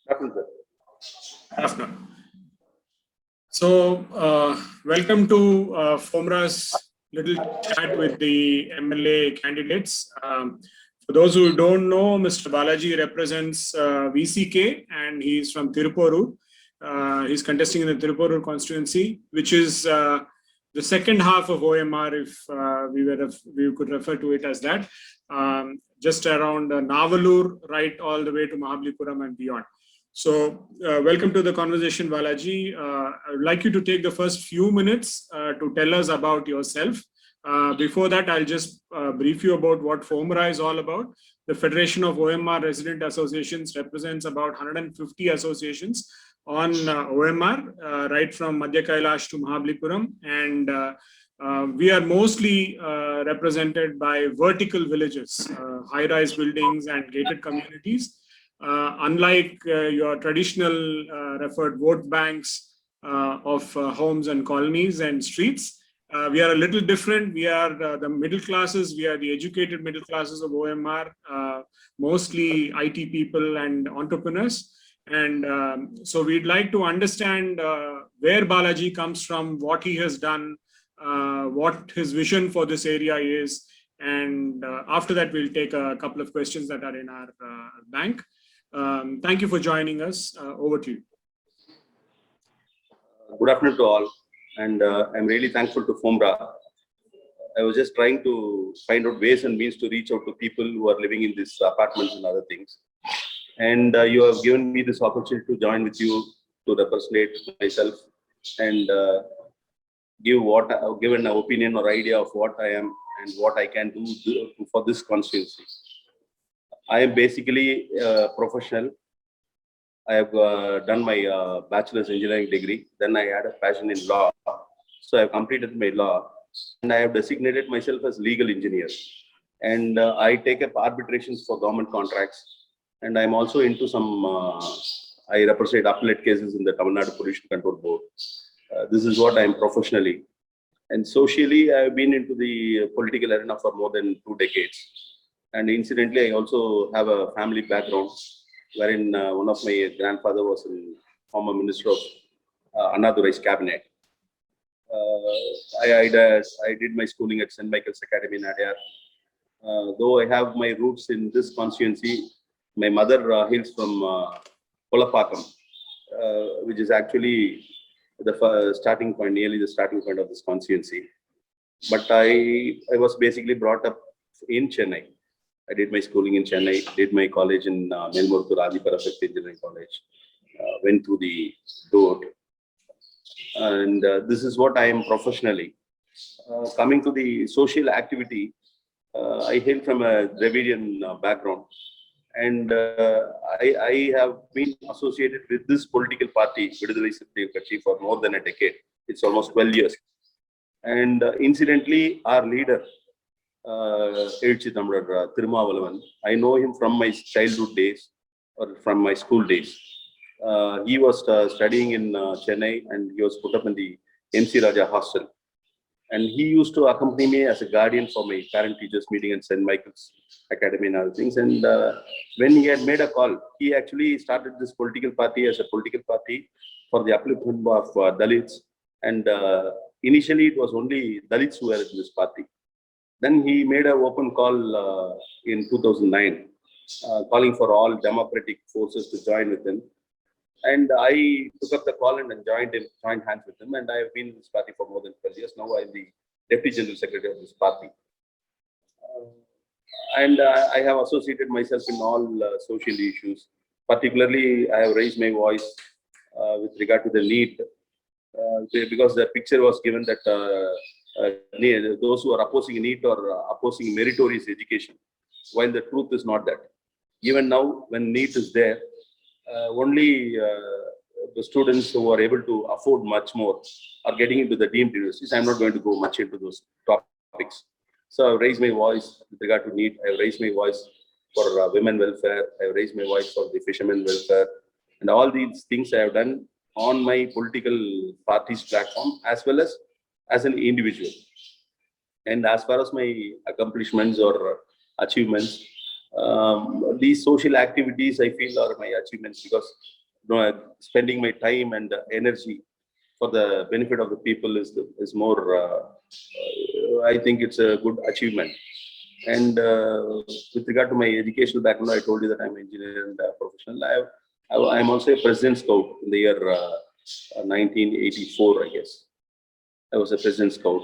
Definitely. Afternoon. So, welcome to FOMRA's little chat with the MLA candidates. For those who don't know, Mr. Balaji represents VCK and he's from Tirupurur. He's contesting in the Tirupurur constituency, which is the second half of OMR, if we could refer to it as that, just around Navalur, right all the way to Mahabalipuram and beyond. So, welcome to the conversation, Balaji. I would like you to take the first few minutes to tell us about yourself. Before that, I'll just brief you about what FOMRA is all about. The Federation of OMR Resident Associations represents about 150 associations on OMR, right from Madhya Kailash to Mahabalipuram. And we are mostly represented by vertical villages, high-rise buildings and gated communities. Unlike your traditional referred vote banks of homes and colonies and streets, we are a little different. We are the middle classes. We are the educated middle classes of OMR, mostly IT people and entrepreneurs. And so we'd like to understand where Balaji comes from, what he has done, what his vision for this area is. And after that, we'll take a couple of questions that are in our bank. Thank you for joining us. Over to you. Good afternoon to all, and I'm really thankful to FOMRA. I was just trying to find out ways and means to reach out to people who are living in these apartments and other things. And you have given me this opportunity to join with you to represent myself and give an opinion or idea of what I am and what I can do for this constituency. I am basically a professional. I have done my bachelor's engineering degree. Then I had a passion in law. So I have completed my law and I have designated myself as legal engineer. And I take up arbitrations for government contracts. And I'm also into some, I represent appellate cases in the Tamil Nadu Pollution Control Board. This is what I am professionally. And socially, I have been into the political arena for more than 2 decades. And incidentally, I also have a family background wherein one of my grandfather was a former minister of Annadurai's cabinet. I did my schooling at St. Michael's Academy in Adyar. Though I have my roots in this constituency, my mother hails from Kolapakam, which is actually the starting point, nearly the starting point of this constituency. But I was basically brought up in Chennai. I did my schooling in Chennai, did my college in Melmurthu Radiparathak Engineering College, went through the road. And this is what I am professionally. Coming to the social activity, I hail from a Dravidian background. And I have been associated with this political party, Vidudhai Siddhai Katchi, for more than a decade. It's almost 12 years. And incidentally, our leader, Elchi Thamizhar Thirumavalavan, I know him from my childhood days or from my school days. He was studying in Chennai and he was put up in the MC Raja hostel. And he used to accompany me as a guardian for my parent-teachers meeting at St. Michael's Academy and other things. And when he had made a call, he actually started this political party as a political party for the upliftment of Dalits. And initially, it was only Dalits who were in this party. Then he made an open call in 2009, calling for all democratic forces to join with him. And I took up the call and joined hands with him. And I have been in this party for more than 12 years. Now I'm the Deputy General Secretary of this party. And I have associated myself in all social issues. Particularly, I have raised my voice with regard to the need, because the picture was given that those who are opposing NEET or opposing meritorious education, while the truth is not that. Even now, when NEET is there, only the students who are able to afford much more are getting into the deemed universities. I'm not going to go much into those topics. So I've raised my voice with regard to NEET. I've raised my voice for women welfare. I've raised my voice for the fishermen welfare. And all these things I have done on my political party's platform as well as an individual. And as far as my accomplishments or achievements, These social activities I feel are my achievements because spending my time and energy for the benefit of the people is more. I think it's a good achievement. And with regard to my educational background, I told you that I'm an engineer and professional. I'm also a President Scout in the year 1984, I guess. I was a President Scout,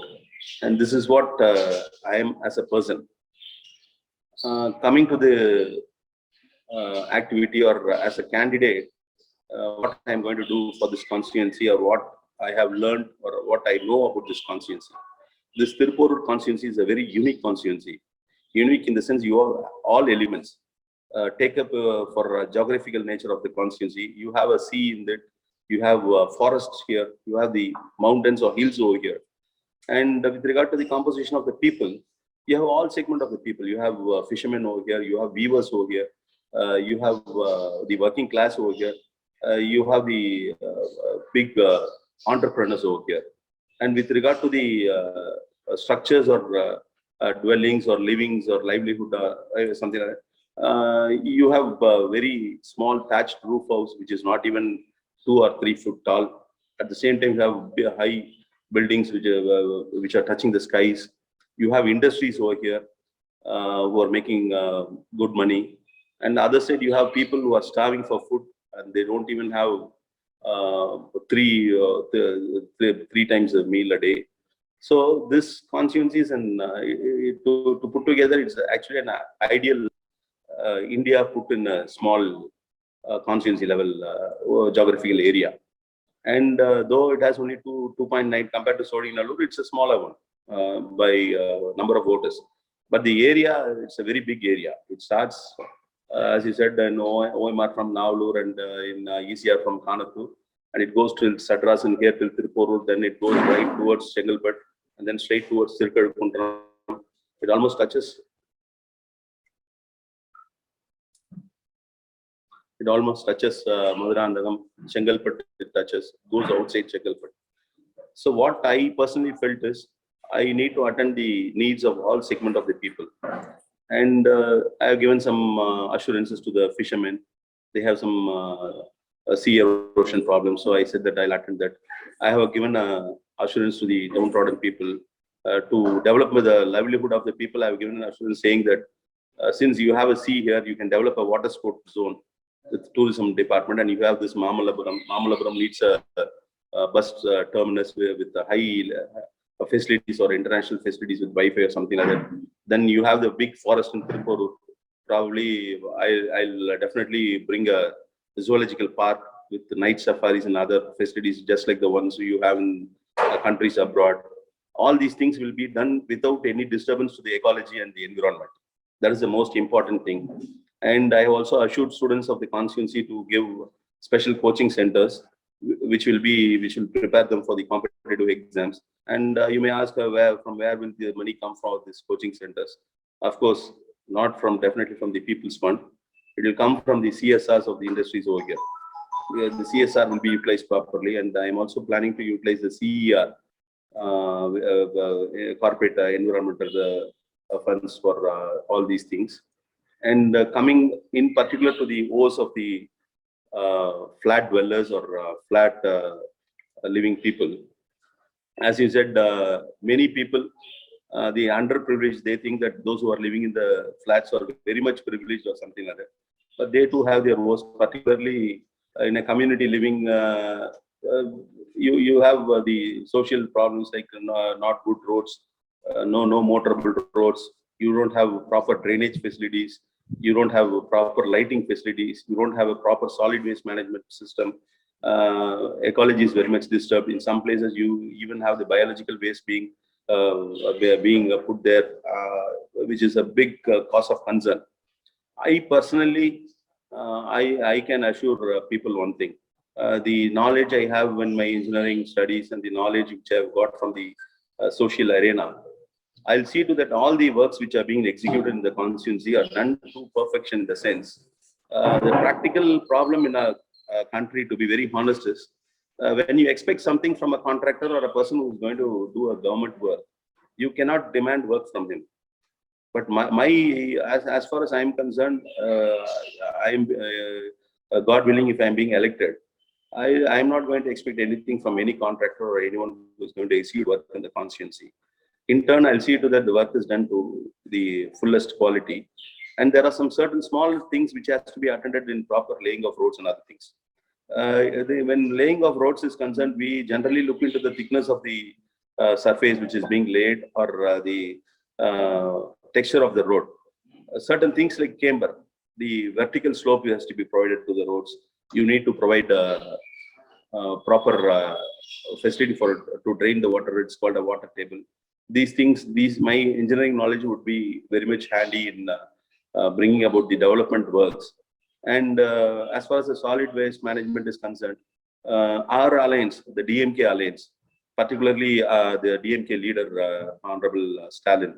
and this is what I am as a person. Coming to the activity or as a candidate, what I'm going to do for this constituency or what I have learned or what I know about this constituency. This Tirupurur constituency is a very unique constituency. Unique in the sense you have all elements. Take up for geographical nature of the constituency. You have a sea in that. You have forests here. You have the mountains or hills over here. And with regard to the composition of the people, you have all segment of the people. You have fishermen over here. You have weavers over here. You have the working class over here. You have the big entrepreneurs over here. And with regard to the structures or dwellings or livings or livelihood, something like that, you have a very small thatched roof house, which is not even 2 or 3 foot tall. At the same time, you have high buildings which are touching the skies. You have industries over here who are making good money. And the other side, you have people who are starving for food and they don't even have three times a meal a day. So this constituency is to put together, it's actually an ideal India put in a small constituency level geographical area. And though it has only 2.9 compared to Sodinallur, it's a smaller one by number of voters. But the area, it's a very big area. It starts, as you said, in OMR from Navlur and in ECR from Kanatur. And it goes till Sadras and here till Tirupurur. Then it goes right towards Chengalpet and then straight towards Thirukazhukunram. It almost touches. It almost touches Madurandagan, Chengalpet, it touches, goes outside Chengalpet. So what I personally felt is, I need to attend the needs of all segment of the people. And I have given some assurances to the fishermen. They have some sea erosion problems. So I said that I'll attend that. I have given assurance to the downtrodden people to develop the livelihood of the people. I have given an assurance saying that since you have a sea here, you can develop a water sports zone with tourism department, and you have this Mamallapuram. Mamallapuram needs a bus terminus with high facilities or international facilities with Wi-Fi or something like that. Then you have the big forest in Tirupurur. Probably I'll definitely bring a zoological park with night safaris and other facilities just like the ones you have in countries abroad. All these things will be done without any disturbance to the ecology and the environment. That is the most important thing. And I have also assured students of the constituency to give special coaching centers, which will prepare them for the competitive exams. And you may ask from where will the money come from these coaching centers? Of course, not from definitely from the People's Fund. It will come from the CSRs of the industries over here. The CSR will be utilized properly, and I am also planning to utilize the CER, corporate environmental funds for all these things. And coming in particular to the woes of the flat dwellers or flat living people, as you said, many people, the underprivileged, they think that those who are living in the flats are very much privileged or something like that. But they too have their woes, particularly in a community living. You have the social problems like not good roads, no motorable roads. You don't have proper drainage facilities. You don't have proper lighting facilities. You don't have a proper solid waste management system. Ecology is very much disturbed. In some places, you even have the biological waste being put there, which is a big cause of concern. I personally, I can assure people one thing. The knowledge I have in my engineering studies and the knowledge which I have got from the social arena, I'll see to that all the works which are being executed in the constituency are done to perfection in the sense. The practical problem in a country, to be very honest, is when you expect something from a contractor or a person who's going to do a government work, you cannot demand work from him. But as far as I am concerned, I am God willing, if I am being elected, I am not going to expect anything from any contractor or anyone who is going to execute work in the constituency. In turn, I'll see to that the work is done to the fullest quality. And there are some certain small things which has to be attended in proper laying of roads and other things. When laying of roads is concerned, we generally look into the thickness of the surface which is being laid, or the texture of the road. Certain things like camber, the vertical slope has to be provided to the roads. You need to provide proper facility to drain the water. It's called a water table. These things, my engineering knowledge would be very much handy in bringing about the development works. And as far as the solid waste management is concerned, our alliance, the DMK alliance, particularly the DMK leader, Honorable Stalin,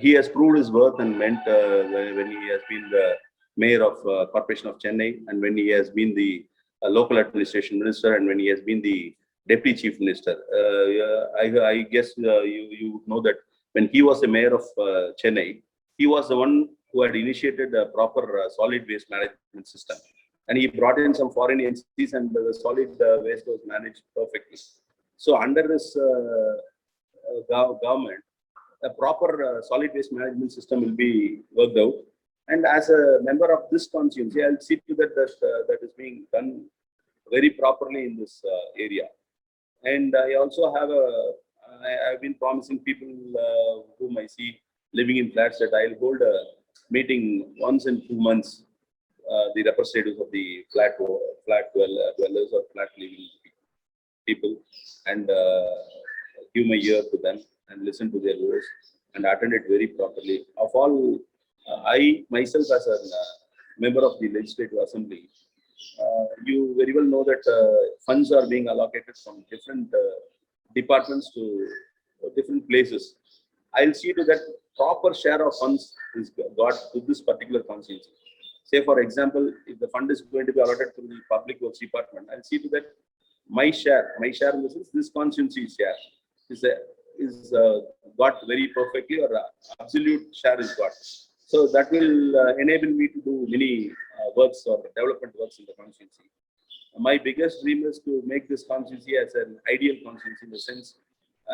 he has proved his worth and meant when he has been the mayor of Corporation of Chennai, and when he has been the local administration minister, and when he has been the deputy chief minister. I guess you know that when he was the mayor of Chennai, he was the one who had initiated a proper solid waste management system. And he brought in some foreign entities, and the solid waste was managed perfectly. So under this government, a proper solid waste management system will be worked out. And as a member of this constituency, I'll see to that that is being done very properly in this area. And I also have I've been promising people whom I see living in flats that I'll hold a meeting once in 2 months, the representatives of the flat dwellers or flat living people, and give my ear to them and listen to their voice and attend it very properly. Of all, I myself as a member of the Legislative Assembly, you very well know that funds are being allocated from different departments to different places. I'll see to that proper share of funds is got to this particular constituency. Say, for example, if the fund is going to be allotted to the Public Works Department, I'll see to that my share in the sense, this constituency share is got very perfectly, or absolute share is got. So that will enable me to do many works or development works in the constituency. My biggest dream is to make this constituency as an ideal constituency, in the sense,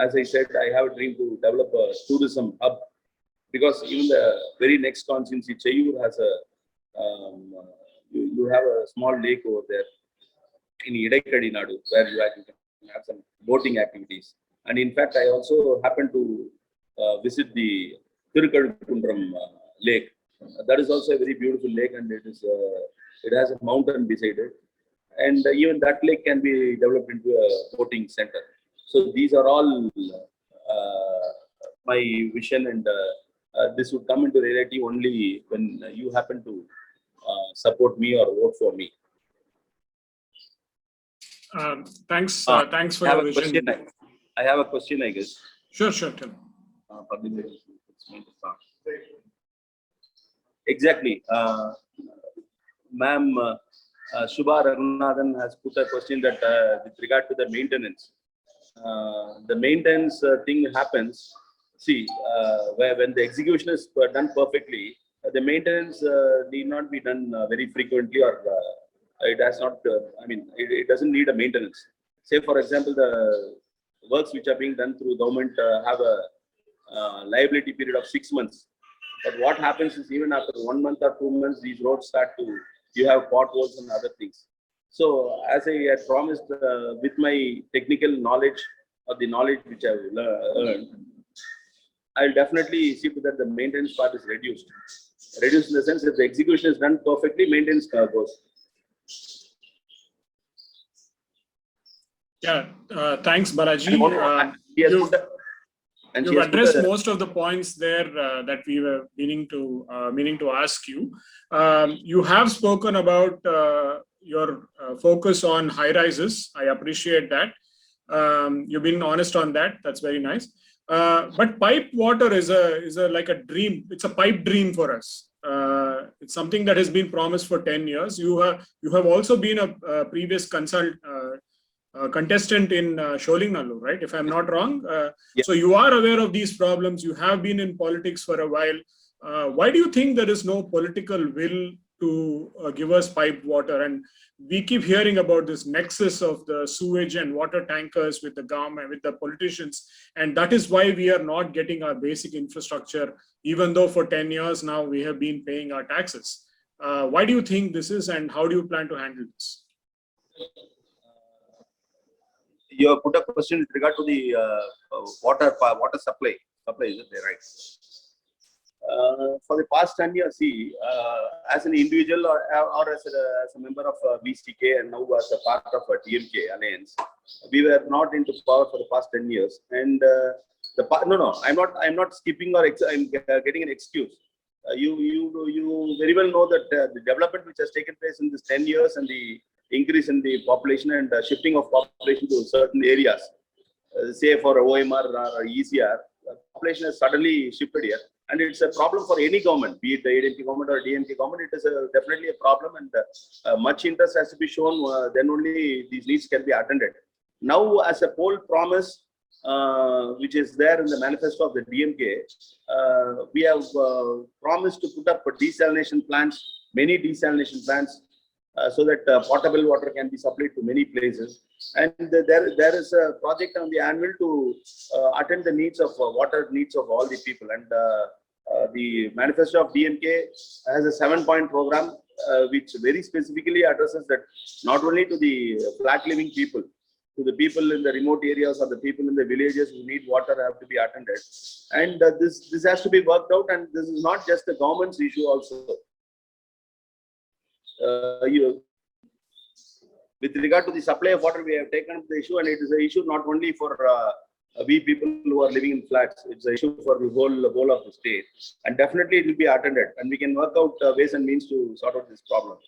as I said, I have a dream to develop a tourism hub, because even the very next constituency, Cheyur, has a you have a small lake over there in Idaikadi Nadu, where you can have some boating activities. And in fact, I also happened to visit the Thirukazhundram lake. That is also a very beautiful lake, and it has a mountain beside it. And even that lake can be developed into a boating center. So these are all my vision, and this would come into reality only when you happen to support me or vote for me. Thanks for your vision. I have a question, I guess. Sure. Tell me. Exactly. Ma'am Shubha Raghunathan has put a question that with regard to the maintenance. The maintenance thing happens. See, when the execution is done perfectly, the maintenance need not be done very frequently, or it has not. It doesn't need a maintenance. Say, for example, the works which are being done through government have a liability period of 6 months. But what happens is, even after 1 month or 2 months, these roads you have potholes and other things. So, as I had promised, with my technical knowledge, or the knowledge which I've earned, I'll definitely see to that the maintenance part is reduced. Reduced in the sense that the execution is done perfectly, maintenance goes. Yeah, thanks, Balaji. You've addressed most of the points there that we were meaning to ask you. You have spoken about your focus on high rises. I appreciate that. You've been honest on that. That's very nice. But pipe water is like a dream. It's a pipe dream for us. It's something that has been promised for 10 years. You have also been a previous contestant in Sholingalur, right? If I'm not wrong. Yeah. So you are aware of these problems. You have been in politics for a while. why do you think there is no political will to give us piped water? And we keep hearing about this nexus of the sewage and water tankers with the government, with the politicians. And that is why we are not getting our basic infrastructure, even though for 10 years now we have been paying our taxes. Why do you think this is, and how do you plan to handle this? You have put a question with regard to the water supply. Is it right? For the past 10 years, as an individual or as a member of VCK and now as a part of a DMK alliance, we were not into power for the past 10 years. And I'm not skipping or I'm getting an excuse. You very well know that the development which has taken place in this 10 years and the increase in the population and shifting of population to certain areas, say for OMR or ECR, population has suddenly shifted here. And it's a problem for any government, be it the ADMK government or DMK government. It is definitely a problem, and much interest has to be shown. Then only these needs can be attended. Now, as a poll promise, which is there in the manifesto of the DMK, we have promised to put up desalination plants, many desalination plants, so that potable water can be supplied to many places. And there is a project on the annual to attend the needs of water needs of all the people. And the manifesto of DMK has a 7-point program which very specifically addresses that not only to the flat living people, to the people in the remote areas or the people in the villages who need water have to be attended. And this has to be worked out, and this is not just the government's issue also. With regard to the supply of water, we have taken up the issue, and it is an issue not only for we people who are living in flats. It's an issue for the whole of the state, and definitely it will be attended, and we can work out ways and means to sort out this problem.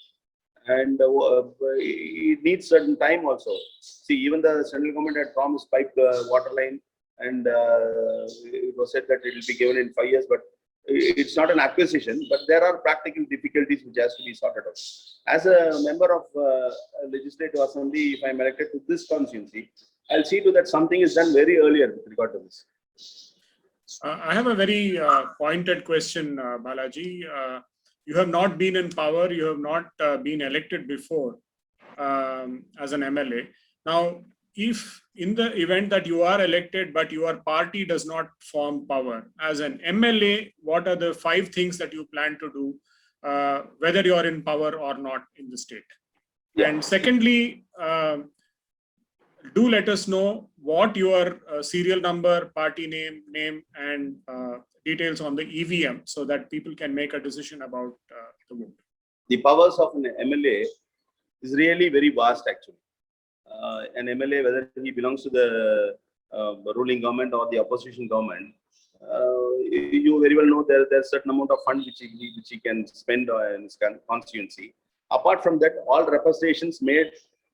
And it needs certain time also. See, even the central government had promised piped water line, and it was said that it will be given in 5 years, but it's not an acquisition, but there are practical difficulties which has to be sorted out. As a member of Legislative Assembly, if I'm elected to this constituency, I'll see to that something is done very earlier with regard to this. I have a very pointed question, Balaji. You have not been in power, you have not been elected before as an MLA. Now, if in the event that you are elected, but your party does not form power, as an MLA, what are the 5 things that you plan to do, whether you are in power or not in the state? Yeah. And secondly, do let us know what your serial number, party name, and details on the EVM, so that people can make a decision about the vote. The powers of an MLA is really very vast, actually. An MLA, whether he belongs to the ruling government or the opposition government, you very well know there's a certain amount of fund which he can spend in his constituency. Apart from that, all representations made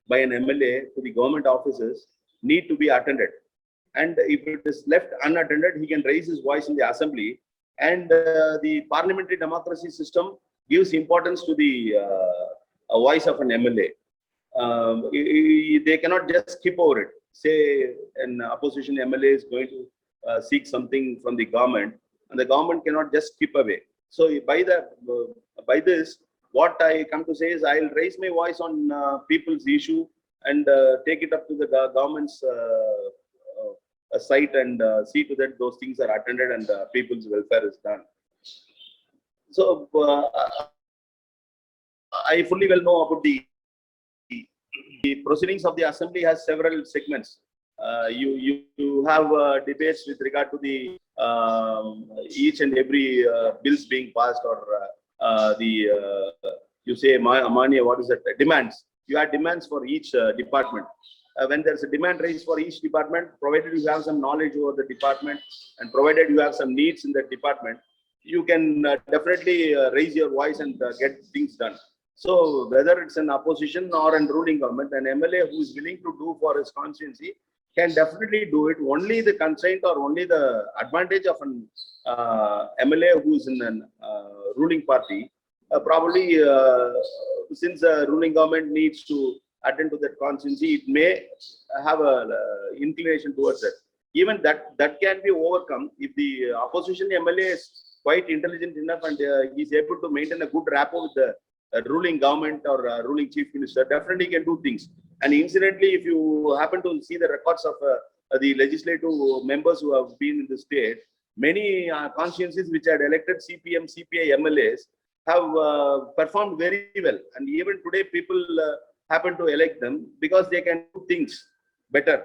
by an MLA to the government offices need to be attended. And if it is left unattended, he can raise his voice in the assembly. And the parliamentary democracy system gives importance to the voice of an MLA. They cannot just skip over it. Say an opposition MLA is going to seek something from the government, and the government cannot just skip away. So by this, what I come to say is I'll raise my voice on people's issue and take it up to the government's site and see to that those things are attended and people's welfare is done. So I fully well know about the proceedings of the assembly has several segments. You have debates with regard to the each and every bills being passed, or you say Amania, what is it? Demands. You have demands for each department. When there's a demand raised for each department, provided you have some knowledge over the department and provided you have some needs in that department, you can definitely raise your voice and get things done. So whether it's an opposition or a ruling government, an MLA who is willing to do for his constituency can definitely do it. Only the constraint or only the advantage of an MLA who is in a ruling party, probably since the ruling government needs to attend to that constituency, it may have a inclination towards it. Even that can be overcome if the opposition MLA is quite intelligent enough and he's able to maintain a good rapport with the ruling government or ruling chief minister, definitely can do things. And incidentally, if you happen to see the records of the legislative members who have been in the state, many constituencies which had elected CPM, CPI MLAs have performed very well. And even today, people happen to elect them because they can do things better.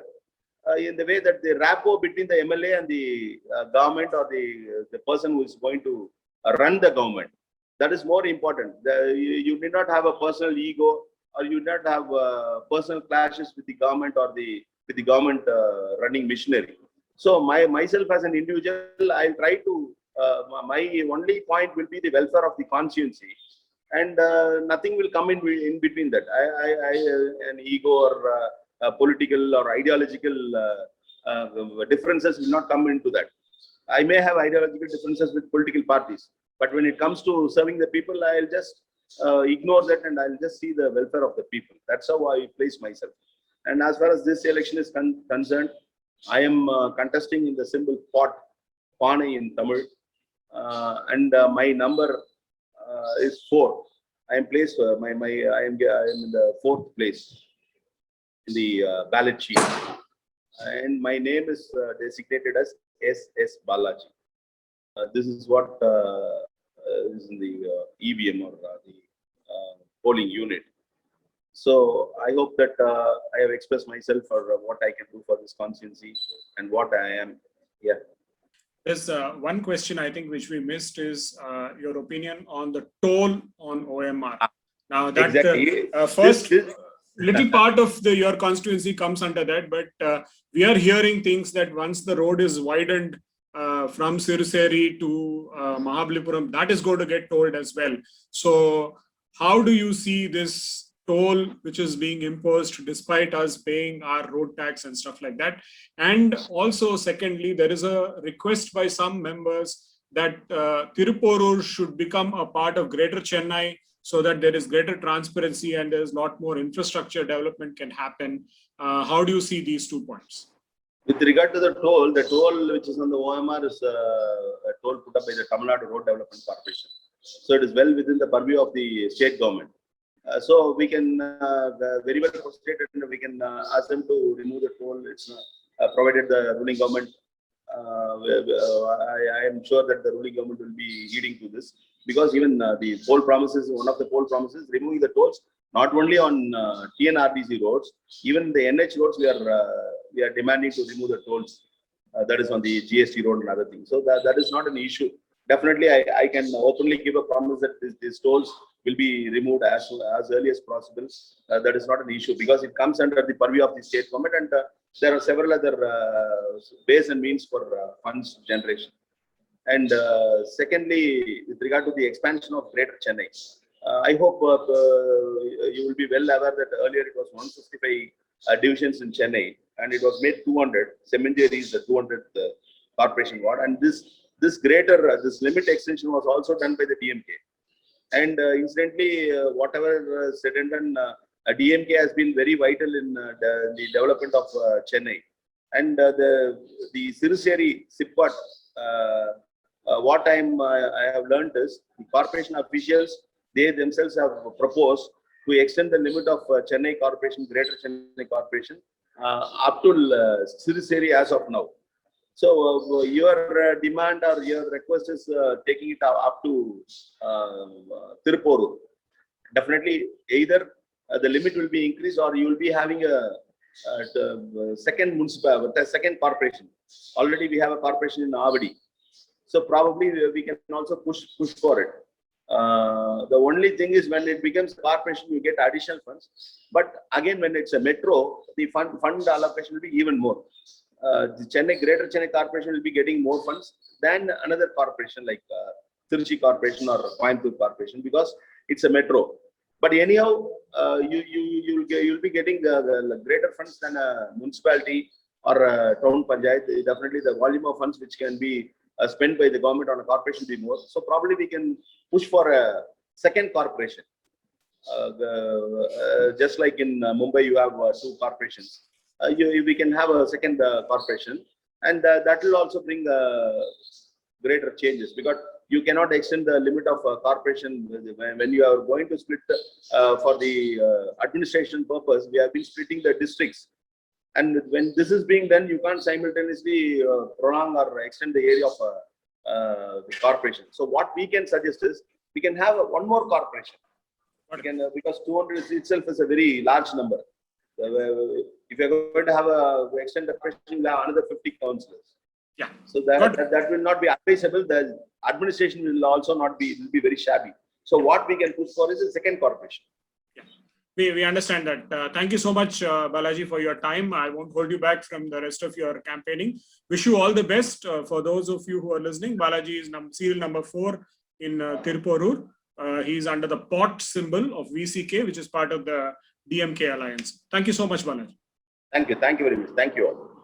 In the way that the rapport between the MLA and the government or the person who is going to run the government, that is more important. You need not have a personal ego, or you need not have personal clashes with the government or with the government running machinery. So myself as an individual, I'll try to, my only point will be the welfare of the constituency, and nothing will come in between that. An ego or political or ideological differences will not come into that. I may have ideological differences with political parties, but when it comes to serving the people, I'll just ignore that and I'll just see the welfare of the people. That's how I place myself. And as far as this election is concerned, I am contesting in the symbol pot, Pane in Tamil, and my number is 4. I am placed. I am in the 4th place in the ballot sheet, and my name is designated as S.S. Balaji. This is what is in the EVM or the polling unit. So I hope that I have expressed myself for what I can do for this constituency and what I am. Yeah. There's one question I think which we missed is your opinion on the toll on OMR. Now that exactly. First little part of your constituency comes under that, but we are hearing things that once the road is widened from Siruseri to Mahabalipuram, that is going to get tolled as well. So how do you see this toll which is being imposed despite us paying our road tax and stuff like that? And also secondly, there is a request by some members that Tiruporur should become a part of Greater Chennai so that there is greater transparency and there's a lot more infrastructure development can happen. How do you see these 2 points? With regard to the toll which is on the OMR is a toll put up by the Tamil Nadu Road Development Corporation. So it is well within the purview of the state government. So we can very well frustrate it and we can ask them to remove the toll. It's provided the ruling government. I am sure that the ruling government will be heeding to this, because even the poll promises, one of the poll promises, removing the tolls not only on TNRDC roads, even the NH roads we are demanding to remove the tolls. That is on the GST road and other things. So that is not an issue. Definitely, I can openly give a promise that these tolls will be removed as early as possible. That is not an issue because it comes under the purview of the state government, and there are several other ways and means for funds generation. And secondly, with regard to the expansion of Greater Chennai, I hope you will be well aware that earlier it was 165 divisions in Chennai, and it was made 200. Semenderi is the 200th corporation ward, and this limit extension was also done by the DMK. And incidentally, whatever said and done, DMK has been very vital in the development of Chennai. And the Siruseri SIPCOT, what I have learned is the corporation officials, they themselves have proposed to extend the limit of Chennai Corporation, Greater Chennai Corporation, up to Siruseri as of now. So your demand or your request is taking it up to Tiruporur. Definitely, either the limit will be increased or you will be having a second corporation. Already we have a corporation in Avadi. So probably we can also push for it. The only thing is when it becomes a corporation, you get additional funds. But again, when it's a metro, the fund allocation will be even more. The Greater Chennai Corporation will be getting more funds than another corporation like Tiruchi Corporation or Coimbatore Corporation, because it's a metro. But anyhow, you'll be getting the greater funds than a municipality or a town panchayat. Definitely, the volume of funds which can be spent by the government on a corporation will be more. So probably we can push for a second corporation. Just like in Mumbai, you have 2 corporations. We can have a second corporation, and that will also bring greater changes, because you cannot extend the limit of corporation when you are going to split for the administration purpose. We have been splitting the districts, and when this is being done, you can't simultaneously prolong or extend the area of the corporation. So what we can suggest is we can have one more corporation. We can, because 200 itself is a very large number. If you're going to have a extend the corporation, you'll have another 50 councillors. Yeah. So that will not be advisable. The administration will also not be, will be very shabby. So what we can push for is a second corporation. Yeah, we understand that. Thank you so much, Balaji, for your time. I won't hold you back from the rest of your campaigning. Wish you all the best. For those of you who are listening, Balaji is serial number 4 in Tiruporur. He is under the pot symbol of VCK, which is part of the DMK alliance. Thank you so much, Balaji. Thank you very much. Thank you all.